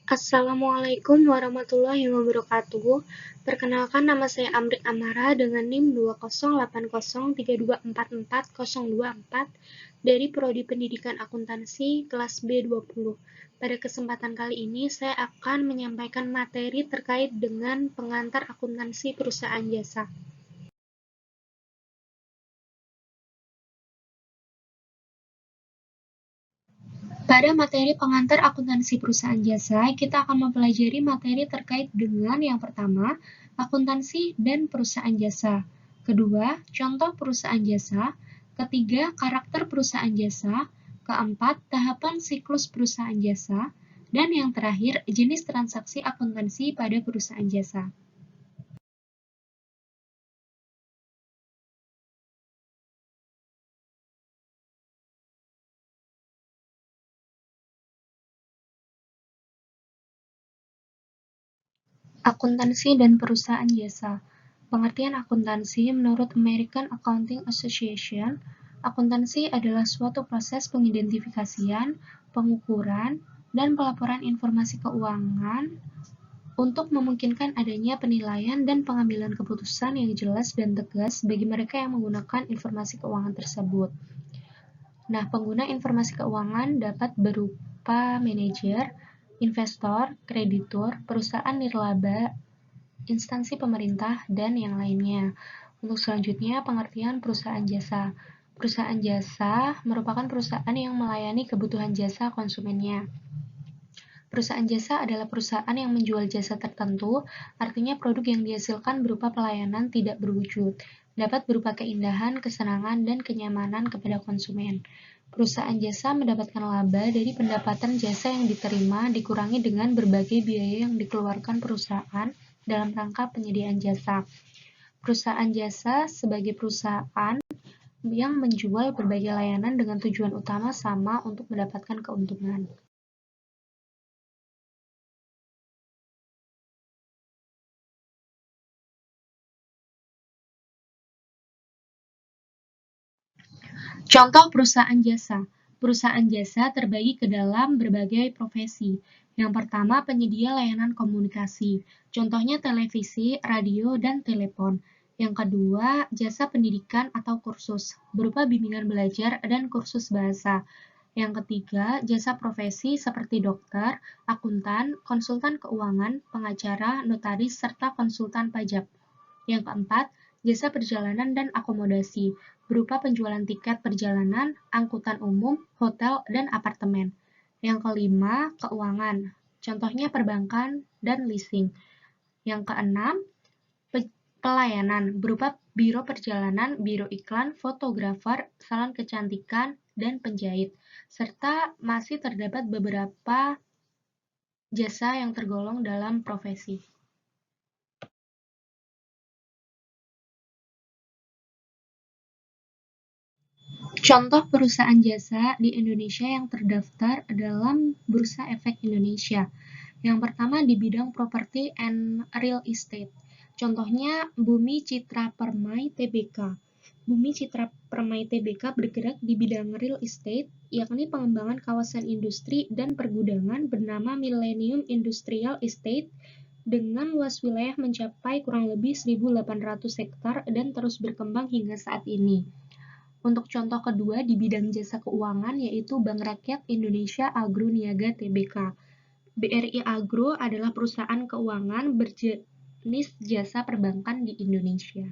Assalamualaikum warahmatullahi wabarakatuh. Perkenalkan, nama saya Amrik Amara dengan NIM 20803244424 dari Prodi Pendidikan Akuntansi kelas B20. Pada kesempatan kali ini saya akan menyampaikan materi terkait dengan pengantar akuntansi perusahaan jasa. Pada materi pengantar akuntansi perusahaan jasa, kita akan mempelajari materi terkait dengan yang pertama, akuntansi dan perusahaan jasa. Kedua, contoh perusahaan jasa. Ketiga, karakter perusahaan jasa. Keempat, tahapan siklus perusahaan jasa. Dan yang terakhir, jenis transaksi akuntansi pada perusahaan jasa. Akuntansi dan perusahaan jasa. Pengertian akuntansi menurut American Accounting Association, akuntansi adalah suatu proses pengidentifikasian, pengukuran, dan pelaporan informasi keuangan untuk memungkinkan adanya penilaian dan pengambilan keputusan yang jelas dan tegas bagi mereka yang menggunakan informasi keuangan tersebut. Nah, pengguna informasi keuangan dapat berupa manajer, investor, kreditur, perusahaan nirlaba, instansi pemerintah, dan yang lainnya. Untuk selanjutnya, pengertian perusahaan jasa. Perusahaan jasa merupakan perusahaan yang melayani kebutuhan jasa konsumennya. Perusahaan jasa adalah perusahaan yang menjual jasa tertentu, artinya produk yang dihasilkan berupa pelayanan tidak berwujud, dapat berupa keindahan, kesenangan, dan kenyamanan kepada konsumen. Perusahaan jasa mendapatkan laba dari pendapatan jasa yang diterima dikurangi dengan berbagai biaya yang dikeluarkan perusahaan dalam rangka penyediaan jasa. Perusahaan jasa sebagai perusahaan yang menjual berbagai layanan dengan tujuan utama sama untuk mendapatkan keuntungan. Contoh perusahaan jasa. Perusahaan jasa terbagi ke dalam berbagai profesi. Yang pertama, penyedia layanan komunikasi. Contohnya televisi, radio, dan telepon. Yang kedua, jasa pendidikan atau kursus, berupa bimbingan belajar dan kursus bahasa. Yang ketiga, jasa profesi seperti dokter, akuntan, konsultan keuangan, pengacara, notaris, serta konsultan pajak. Yang keempat, jasa perjalanan dan akomodasi, berupa penjualan tiket perjalanan, angkutan umum, hotel, dan apartemen. Yang kelima, keuangan, contohnya perbankan dan leasing. Yang keenam, pelayanan, berupa biro perjalanan, biro iklan, fotografer, salon kecantikan, dan penjahit. Serta masih terdapat beberapa jasa yang tergolong dalam profesi. Contoh perusahaan jasa di Indonesia yang terdaftar dalam Bursa Efek Indonesia. Yang pertama di bidang properti and real estate. Contohnya Bumi Citra Permai Tbk. Bumi Citra Permai Tbk bergerak di bidang real estate, yakni pengembangan kawasan industri dan pergudangan bernama Millennium Industrial Estate dengan luas wilayah mencapai kurang lebih 1.800 hektar dan terus berkembang hingga saat ini. Untuk contoh kedua di bidang jasa keuangan yaitu Bank Rakyat Indonesia Agro Niaga Tbk. BRI Agro adalah perusahaan keuangan berjenis jasa perbankan di Indonesia.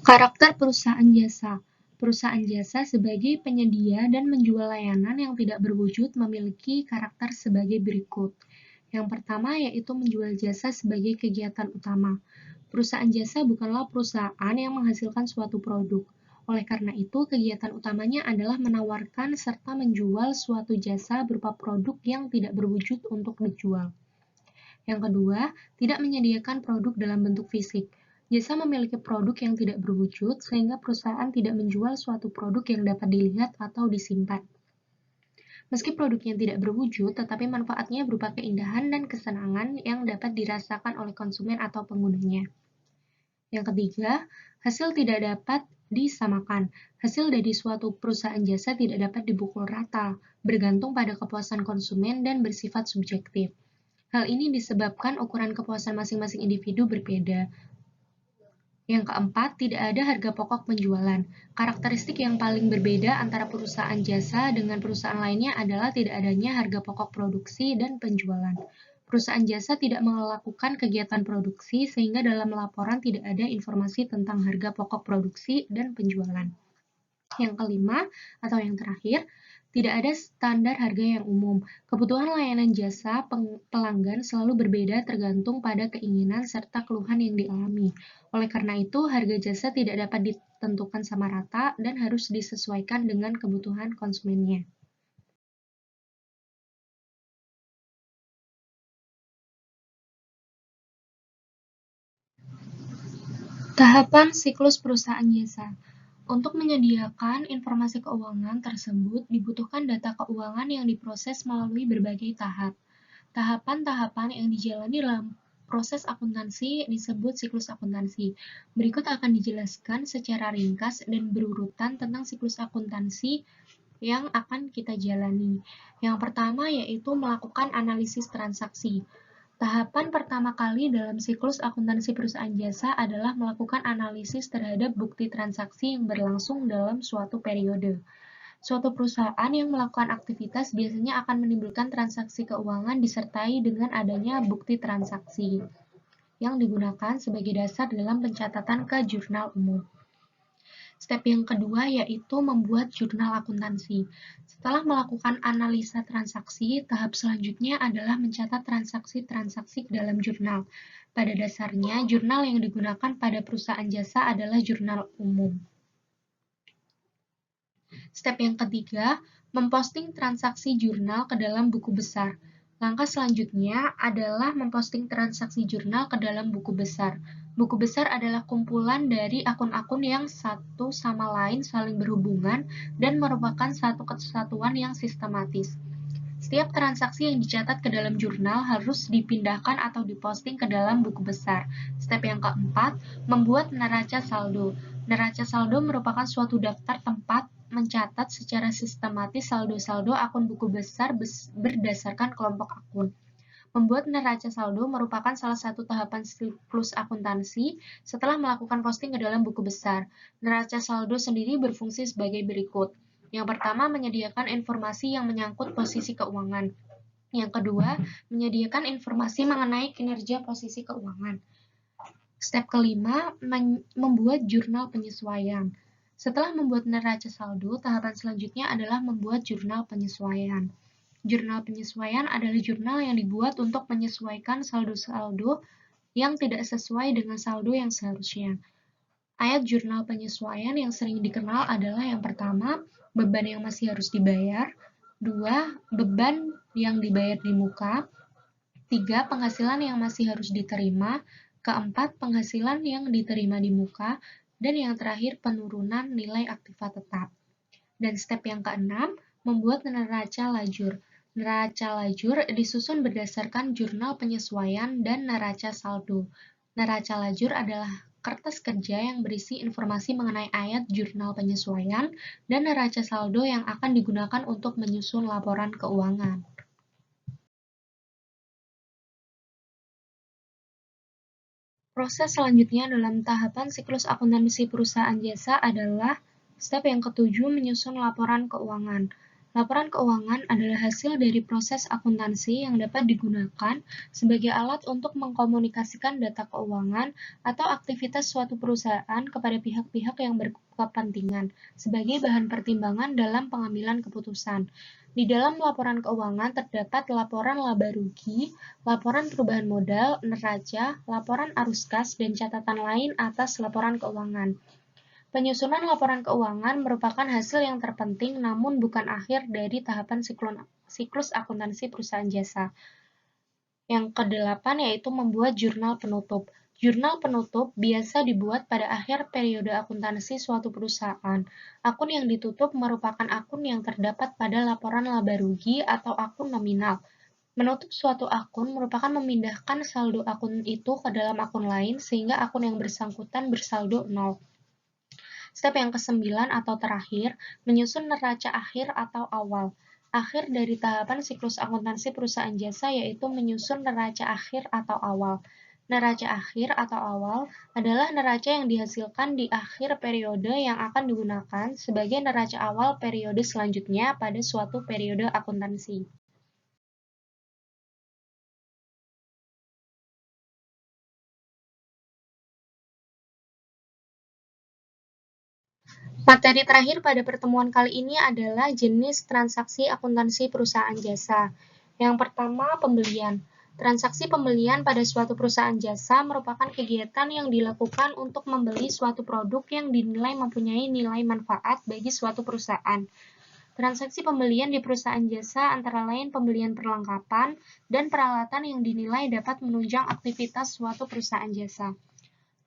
Karakter perusahaan jasa. Perusahaan jasa sebagai penyedia dan menjual layanan yang tidak berwujud memiliki karakter sebagai berikut. Yang pertama yaitu menjual jasa sebagai kegiatan utama. Perusahaan jasa bukanlah perusahaan yang menghasilkan suatu produk. Oleh karena itu, kegiatan utamanya adalah menawarkan serta menjual suatu jasa berupa produk yang tidak berwujud untuk dijual. Yang kedua, tidak menyediakan produk dalam bentuk fisik. Jasa memiliki produk yang tidak berwujud, sehingga perusahaan tidak menjual suatu produk yang dapat dilihat atau disimpan. Meski produknya tidak berwujud, tetapi manfaatnya berupa keindahan dan kesenangan yang dapat dirasakan oleh konsumen atau penggunanya. Yang ketiga, hasil tidak dapat disamakan. Hasil dari suatu perusahaan jasa tidak dapat dipukul rata, bergantung pada kepuasan konsumen dan bersifat subjektif. Hal ini disebabkan ukuran kepuasan masing-masing individu berbeda. Yang keempat, tidak ada harga pokok penjualan. Karakteristik yang paling berbeda antara perusahaan jasa dengan perusahaan lainnya adalah tidak adanya harga pokok produksi dan penjualan. Perusahaan jasa tidak melakukan kegiatan produksi sehingga dalam laporan tidak ada informasi tentang harga pokok produksi dan penjualan. Yang kelima, atau yang terakhir, tidak ada standar harga yang umum. Kebutuhan layanan jasa pelanggan selalu berbeda tergantung pada keinginan serta keluhan yang dialami. Oleh karena itu, harga jasa tidak dapat ditentukan sama rata dan harus disesuaikan dengan kebutuhan konsumennya. Tahapan siklus perusahaan jasa. Untuk menyediakan informasi keuangan tersebut, dibutuhkan data keuangan yang diproses melalui berbagai tahap. Tahapan-tahapan yang dijalani dalam proses akuntansi disebut siklus akuntansi. Berikut akan dijelaskan secara ringkas dan berurutan tentang siklus akuntansi yang akan kita jalani. Yang pertama yaitu melakukan analisis transaksi. Tahapan pertama kali dalam siklus akuntansi perusahaan jasa adalah melakukan analisis terhadap bukti transaksi yang berlangsung dalam suatu periode. Suatu perusahaan yang melakukan aktivitas biasanya akan menimbulkan transaksi keuangan disertai dengan adanya bukti transaksi yang digunakan sebagai dasar dalam pencatatan ke jurnal umum. Step yang kedua yaitu membuat jurnal akuntansi. Setelah melakukan analisa transaksi, tahap selanjutnya adalah mencatat transaksi-transaksi ke dalam jurnal. Pada dasarnya, jurnal yang digunakan pada perusahaan jasa adalah jurnal umum. Step yang ketiga, memposting transaksi jurnal ke dalam buku besar. Langkah selanjutnya adalah memposting transaksi jurnal ke dalam buku besar. Buku besar adalah kumpulan dari akun-akun yang satu sama lain saling berhubungan dan merupakan satu kesatuan yang sistematis. Setiap transaksi yang dicatat ke dalam jurnal harus dipindahkan atau diposting ke dalam buku besar. Step yang keempat, membuat neraca saldo. Neraca saldo merupakan suatu daftar tempat mencatat secara sistematis saldo-saldo akun buku besar berdasarkan kelompok akun. Membuat neraca saldo merupakan salah satu tahapan siklus akuntansi setelah melakukan posting ke dalam buku besar. Neraca saldo sendiri berfungsi sebagai berikut. Yang pertama, menyediakan informasi yang menyangkut posisi keuangan. Yang kedua, menyediakan informasi mengenai kinerja posisi keuangan. Step kelima, membuat jurnal penyesuaian. Setelah membuat neraca saldo, tahapan selanjutnya adalah membuat jurnal penyesuaian. Jurnal penyesuaian adalah jurnal yang dibuat untuk menyesuaikan saldo-saldo yang tidak sesuai dengan saldo yang seharusnya. Ayat jurnal penyesuaian yang sering dikenal adalah yang pertama, beban yang masih harus dibayar, 2. Beban yang dibayar di muka, 3. Penghasilan yang masih harus diterima, keempat, penghasilan yang diterima di muka, dan yang terakhir penurunan nilai aktiva tetap. Dan step yang keenam, membuat neraca lajur. Neraca lajur disusun berdasarkan jurnal penyesuaian dan neraca saldo. Neraca lajur adalah kertas kerja yang berisi informasi mengenai ayat jurnal penyesuaian dan neraca saldo yang akan digunakan untuk menyusun laporan keuangan. Proses selanjutnya dalam tahapan siklus akuntansi perusahaan jasa adalah step yang ketujuh, menyusun laporan keuangan. Laporan keuangan adalah hasil dari proses akuntansi yang dapat digunakan sebagai alat untuk mengkomunikasikan data keuangan atau aktivitas suatu perusahaan kepada pihak-pihak yang berkepentingan sebagai bahan pertimbangan dalam pengambilan keputusan. Di dalam laporan keuangan terdapat laporan laba rugi, laporan perubahan modal, neraca, laporan arus kas, dan catatan lain atas laporan keuangan. Penyusunan laporan keuangan merupakan hasil yang terpenting namun bukan akhir dari tahapan siklus akuntansi perusahaan jasa. Yang kedelapan yaitu membuat jurnal penutup. Jurnal penutup biasa dibuat pada akhir periode akuntansi suatu perusahaan. Akun yang ditutup merupakan akun yang terdapat pada laporan laba rugi atau akun nominal. Menutup suatu akun merupakan memindahkan saldo akun itu ke dalam akun lain sehingga akun yang bersangkutan bersaldo nol. Step yang kesembilan atau terakhir, menyusun neraca akhir atau awal. Akhir dari tahapan siklus akuntansi perusahaan jasa yaitu menyusun neraca akhir atau awal. Neraca akhir atau awal adalah neraca yang dihasilkan di akhir periode yang akan digunakan sebagai neraca awal periode selanjutnya pada suatu periode akuntansi. Materi terakhir pada pertemuan kali ini adalah jenis transaksi akuntansi perusahaan jasa. Yang pertama, pembelian. Transaksi pembelian pada suatu perusahaan jasa merupakan kegiatan yang dilakukan untuk membeli suatu produk yang dinilai mempunyai nilai manfaat bagi suatu perusahaan. Transaksi pembelian di perusahaan jasa antara lain pembelian perlengkapan dan peralatan yang dinilai dapat menunjang aktivitas suatu perusahaan jasa.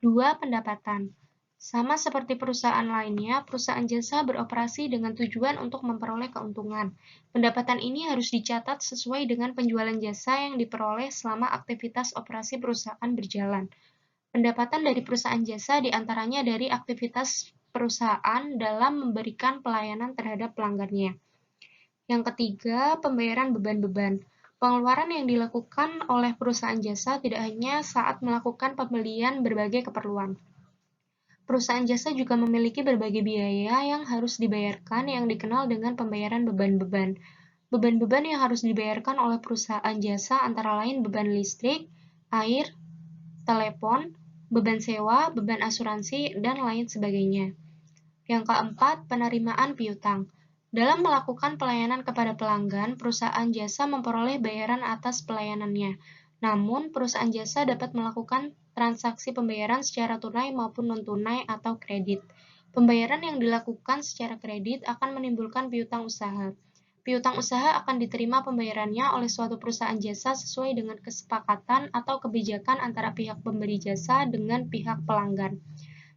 2. Pendapatan. Sama seperti perusahaan lainnya, perusahaan jasa beroperasi dengan tujuan untuk memperoleh keuntungan. Pendapatan ini harus dicatat sesuai dengan penjualan jasa yang diperoleh selama aktivitas operasi perusahaan berjalan. Pendapatan dari perusahaan jasa diantaranya dari aktivitas perusahaan dalam memberikan pelayanan terhadap pelanggannya. Yang ketiga, pembayaran beban-beban. Pengeluaran yang dilakukan oleh perusahaan jasa tidak hanya saat melakukan pembelian berbagai keperluan. Perusahaan jasa juga memiliki berbagai biaya yang harus dibayarkan yang dikenal dengan pembayaran beban-beban. Beban-beban yang harus dibayarkan oleh perusahaan jasa antara lain beban listrik, air, telepon, beban sewa, beban asuransi, dan lain sebagainya. Yang keempat, penerimaan piutang. Dalam melakukan pelayanan kepada pelanggan, perusahaan jasa memperoleh bayaran atas pelayanannya. Namun, perusahaan jasa dapat melakukan transaksi pembayaran secara tunai maupun non-tunai atau kredit. Pembayaran yang dilakukan secara kredit akan menimbulkan piutang usaha. Piutang usaha akan diterima pembayarannya oleh suatu perusahaan jasa sesuai dengan kesepakatan atau kebijakan antara pihak pemberi jasa dengan pihak pelanggan.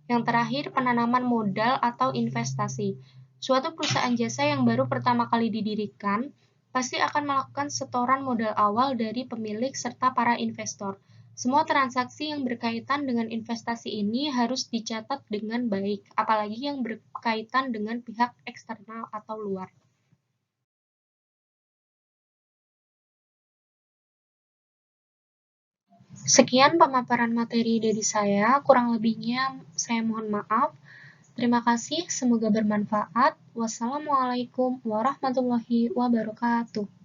Yang terakhir, penanaman modal atau investasi. Suatu perusahaan jasa yang baru pertama kali didirikan pasti akan melakukan setoran modal awal dari pemilik serta para investor. Semua transaksi yang berkaitan dengan investasi ini harus dicatat dengan baik, apalagi yang berkaitan dengan pihak eksternal atau luar. Sekian pemaparan materi dari saya, kurang lebihnya saya mohon maaf. Terima kasih, semoga bermanfaat. Wassalamualaikum warahmatullahi wabarakatuh.